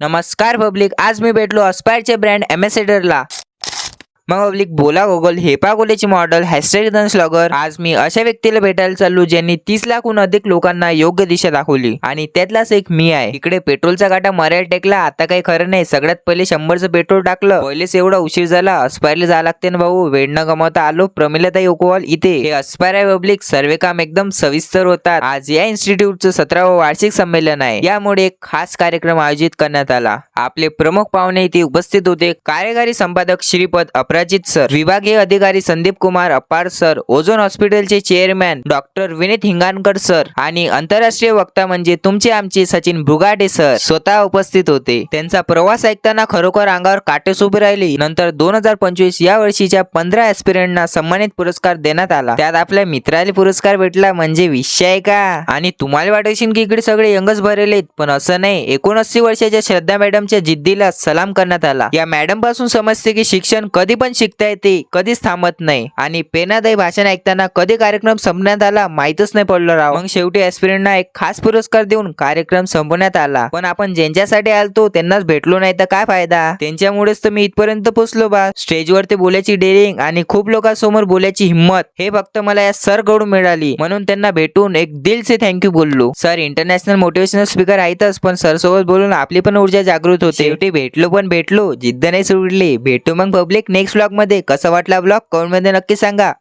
नमस्कार पब्लिक, आज मी भेटलो अस्पायरचे ब्रँड ॲम्बॅसेडरला. मग पब्लिक बोला गोगल हेपा गोलेची मॉडेल हॅशटॅग स्लॉगर. आज मी अशा व्यक्तीला भेटायला चाललो ज्यांनी 30 लाखहून अधिक लोकांना योग्य दिशा दाखवली आणि त्यातलाच एक मी आहे. इकडे पेट्रोलचा काटा मरायला टेकला, आता काही खरं नाही. सगळ्यात पहिले 100चं पेट्रोल टाकलं. पहिलेच एवढा उशीर झाला, अस्पायरला जायला लागते ना भाऊ. वेळ न गमावता आलो प्रमिलाताई ओकवाल इथे. हे अस्पायर आहे पब्लिक, सर्वे काम एकदम सविस्तर होतात. आज या इन्स्टिट्यूटचं 17वं वार्षिक संमेलन आहे. यामुळे एक खास कार्यक्रम आयोजित करण्यात आला. आपले प्रमुख पाहुणे इथे उपस्थित होते. कार्यकारी संपादक श्रीपद अपराजित सर, विभागीय अधिकारी संदीप कुमार अप्पार सर, ओझोन हॉस्पिटलचे चेअरमॅन डॉक्टर विनीत हिंगाणकर सर आणि आंतरराष्ट्रीय वक्ता म्हणजे तुमचे आमचे सचिन भुगाटे सर स्वतः उपस्थित होते. त्यांचा प्रवास ऐकताना खरोखर अंगावर काटेच उभे राहिले. नंतर 2025 या वर्षीच्या 15 ॲस्पिरंटना सन्मानित पुरस्कार देण्यात आला. त्यात आपल्या मित्राला पुरस्कार भेटला म्हणजे विषय आहे का? आणि तुम्हाला वाटेल की इकडे सगळे यंगच भरलेत, पण असं नाही. 79 वर्षाच्या श्रद्धा मॅडमच्या जिद्दीला सलाम करण्यात आला. या मॅडम पासून समजते की शिक्षण कधी पण शिकता येते, कधीच थांबत नाही. आणि प्रेरणादायी भाषण ऐकताना कधी कार्यक्रम संपण्यात आला माहितच नाही पडलं राव. मग शेवटी ॲस्पिरंटना एक खास पुरस्कार देऊन कार्यक्रम संपवण्यात आला. पण आपण ज्यांच्यासाठी आलतो त्यांनाच भेटलो नाही तर काय फायदा. त्यांच्यामुळेच तर मी इथपर्यंत पोहोचलो बा. स्टेजवरती बोलायची डेअरिंग आणि खूप लोकांसमोर बोलायची हिंमत हे फक्त मला या सर कडून मिळाली. म्हणून त्यांना भेटून एक दिल से थँक्यू बोललो. सर इंटरनॅशनल मोटिवेशनल स्पीकर आहेतच, पण सर सोबत बोलून आपली पण ऊर्जा जागृत होते. शेवटी भेटलो, जिद्द नाही सोडली. भेटू मग पब्लिक नेक्स्ट ब्लॉग मध्ये. कसा वाटला ब्लॉग कमेंट मध्ये नक्की सांगा.